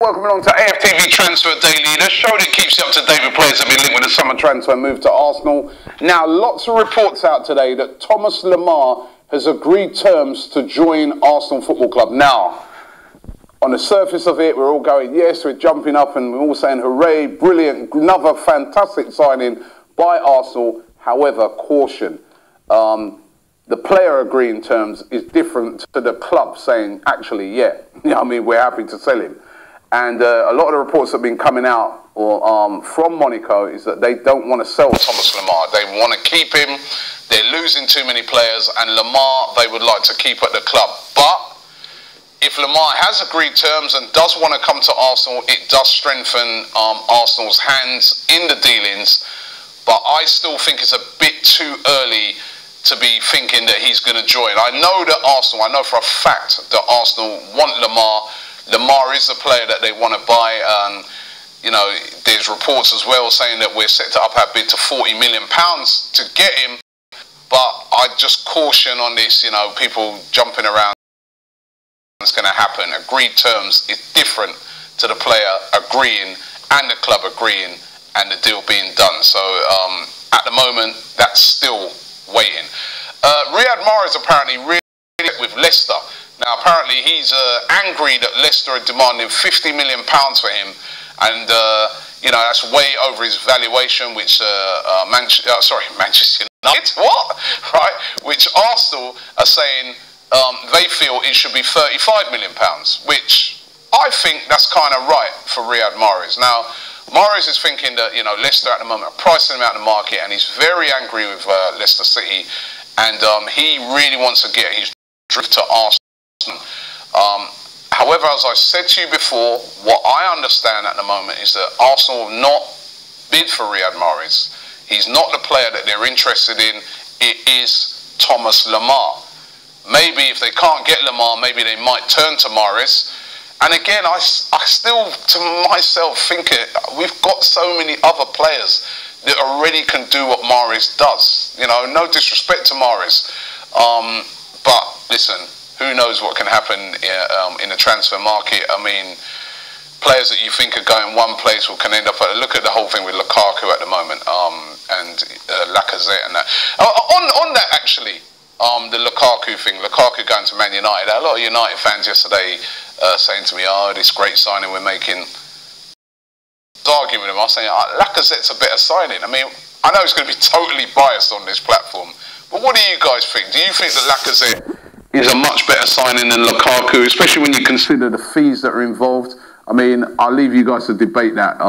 Welcome along to AFTV Transfer Daily, the show that keeps you up to date with players that have been linked with a summer transfer move to Arsenal. Now, lots of reports out today that Thomas Lemar has agreed terms to join Arsenal Football Club. Now, on the surface of it, we're all going, yes, we're jumping up and we're all saying, hooray, brilliant, another fantastic signing by Arsenal. However, caution. The player agreeing terms is different to the club saying, actually, yeah, we're happy to sell him. And a lot of the reports that have been coming out from Monaco is that they don't want to sell Thomas Lemar. They want to keep him. They're losing too many players, and Lemar they would like to keep at the club. But if Lemar has agreed terms and does want to come to Arsenal, it does strengthen Arsenal's hands in the dealings. But I still think it's a bit too early to be thinking that he's going to join. I know for a fact that Arsenal want Lemar. Lemar is a player that they want to buy. There's reports as well saying that we're set to up our bid to £40 million to get him. But I just caution on this, people jumping around. It's going to happen. Agreed terms is different to the player agreeing and the club agreeing and the deal being done. So at the moment, that's still waiting. Riyad Mahrez apparently really with Leicester. Now apparently he's angry that Leicester are demanding £50 million for him, and that's way over his valuation, which Manchester United, right? Which Arsenal are saying they feel it should be £35 million, which I think that's kind of right for Riyad Mahrez. Now, Mahrez is thinking that, Leicester at the moment are pricing him out of the market, and he's very angry with Leicester City, and he really wants to get his drift to Arsenal. However, as I said to you before, what I understand at the moment is that Arsenal have not bid for Riyad Mahrez. He's not the player that they're interested in. It is Thomas Lemar. Maybe if they can't get Lemar, maybe they might turn to Mahrez. And again, I still, to myself, think we've got so many other players that already can do what Mahrez does. No disrespect to Mahrez. But listen, who knows what can happen in the transfer market. Players that you think are going one place can end up look at the whole thing with Lukaku at the moment, and Lacazette and that. On that actually, the Lukaku thing, Lukaku going to Man United. A lot of United fans yesterday saying to me, "Oh, this great signing we're making." I was arguing with them. I was saying, Lacazette's a better signing. I know it's going to be totally biased on this platform, but what do you guys think? Do you think that Lacazette is a much better signing than Lukaku, especially when you consider the fees that are involved? I'll leave you guys to debate that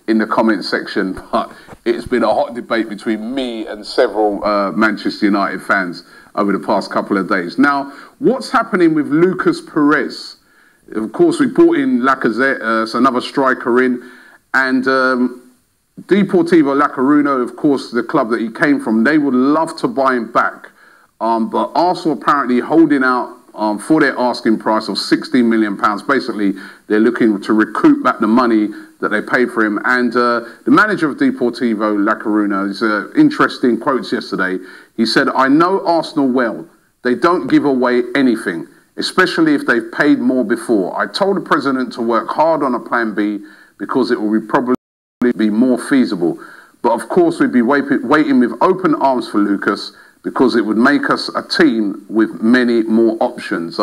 in the comment section, but it's been a hot debate between me and several Manchester United fans over the past couple of days. Now, what's happening with Lucas Perez? Of course, we brought in Lacazette, it's another striker in, and Deportivo La Coruña, of course, the club that he came from, they would love to buy him back. But Arsenal apparently holding out for their asking price of £16 million. Basically, they're looking to recoup back the money that they paid for him. And the manager of Deportivo La Coruña, is interesting quotes yesterday. He said, "I know Arsenal well. They don't give away anything, especially if they've paid more before. I told the president to work hard on a plan B because it will probably be more feasible. But of course, we'd be waiting with open arms for Lucas, because it would make us a team with many more options."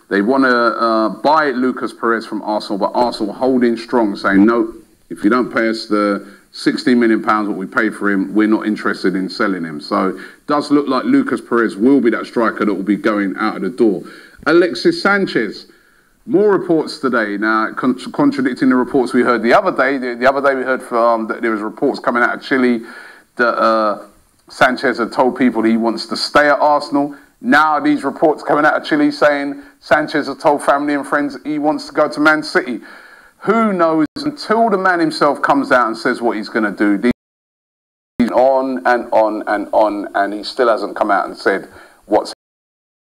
They want to buy Lucas Perez from Arsenal, but Arsenal holding strong, saying, no, if you don't pay us the £16 million what we paid for him, we're not interested in selling him. So it does look like Lucas Perez will be that striker that will be going out of the door. Alexis Sanchez, more reports today. Now, contradicting the reports we heard the other day. The other day we heard that there was reports coming out of Chile that Sanchez had told people he wants to stay at Arsenal. Now these reports coming out of Chile saying Sanchez has told family and friends he wants to go to Man City. Who knows? Until the man himself comes out and says what he's going to do, he's on and on and on, and he still hasn't come out and said what's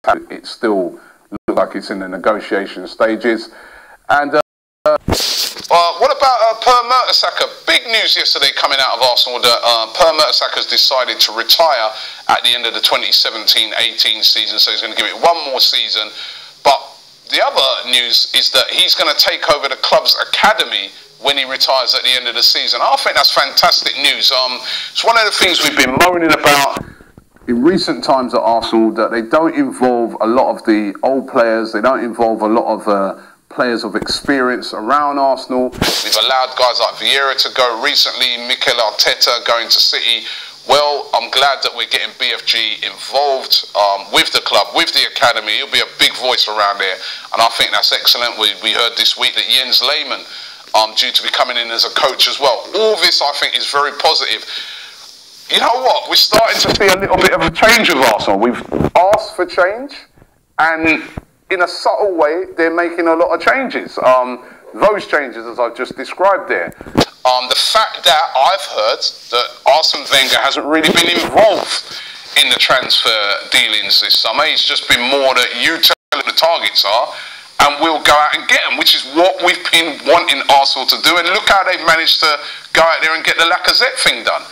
happening. It still looks like it's in the negotiation stages. And what about Per Mertesacker? Big news yesterday coming out of Arsenal that Per Mertesacker's decided to retire at the end of the 2017-18 season, so he's going to give it one more season. But the other news is that he's going to take over the club's academy when he retires at the end of the season. I think that's fantastic news. It's one of the things we've been moaning about in recent times at Arsenal, that they don't involve a lot of the old players. They don't involve a lot of players of experience around Arsenal. We've allowed guys like Vieira to go recently, Mikel Arteta going to City. Well, I'm glad that we're getting BFG involved with the club, with the academy. He'll be a big voice around there, and I think that's excellent. We heard this week that Jens Lehmann due to be coming in as a coach as well. All this, I think, is very positive. You know what? We're starting to see a little bit of a change with Arsenal. We've asked for change, and in a subtle way, they're making a lot of changes. Those changes, as I've just described there. The fact that I've heard that Arsene Wenger hasn't really been involved in the transfer dealings this summer. He's just been more that you tell him the targets are, and we'll go out and get them, which is what we've been wanting Arsenal to do. And look how they've managed to go out there and get the Lacazette thing done.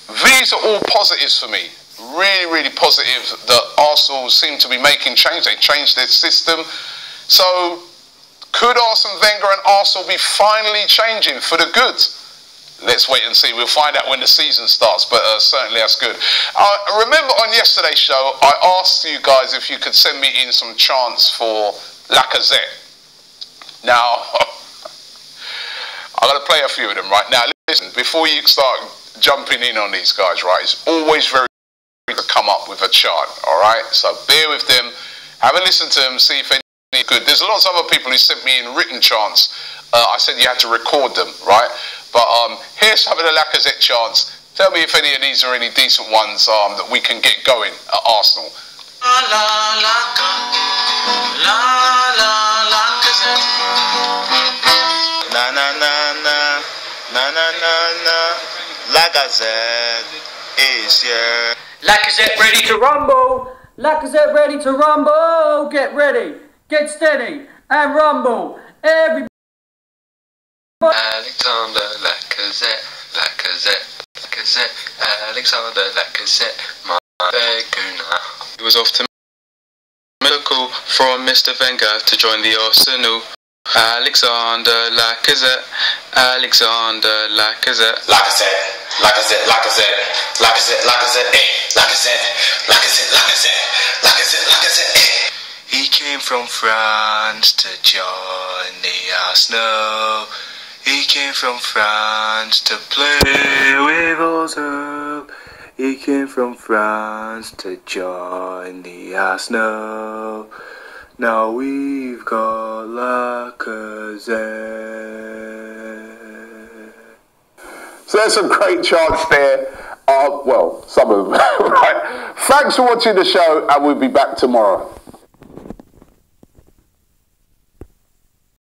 These are all positives for me. Really, really positive that Arsenal seem to be making change. They changed their system. So could Arsene Wenger and Arsenal be finally changing for the good? Let's wait and see. We'll find out when the season starts, but certainly that's good. Remember on yesterday's show, I asked you guys if you could send me in some chants for Lacazette. Now, I'm going to play a few of them right now. Listen, before you start jumping in on these guys, right, it's always very to come up with a chant, all right? So bear with them, have a listen to them, see if any are good. There's lots of other people who sent me in written chants. I said you had to record them, right? But here's some of the Lacazette chants. Tell me if any of these are any decent ones that we can get going at Arsenal. La la la la la Lacazette. Na na na na na na na na. Lacazette is here. Lacazette ready to rumble. Lacazette ready to rumble. Get ready, get steady, and rumble. Everybody. Alexander Lacazette, Lacazette, Lacazette, Alexander Lacazette, my Beguna. It was off to medical from Mr. Wenger to join the Arsenal. Alexander Lacazette, Alexander Lacazette, Lacazette, Lacazette, Lacazette, Lacazette, Lacazette, Lacazette, Lacazette, Lacazette, Lacazette, Lacazette. He came from France to join the Arsenal. He came from France to play with Arsenal. He came from France to join the Arsenal. Now we've got Lacazette. So there's some great chants there. Well, some of them. Right. Thanks for watching the show, and we'll be back tomorrow.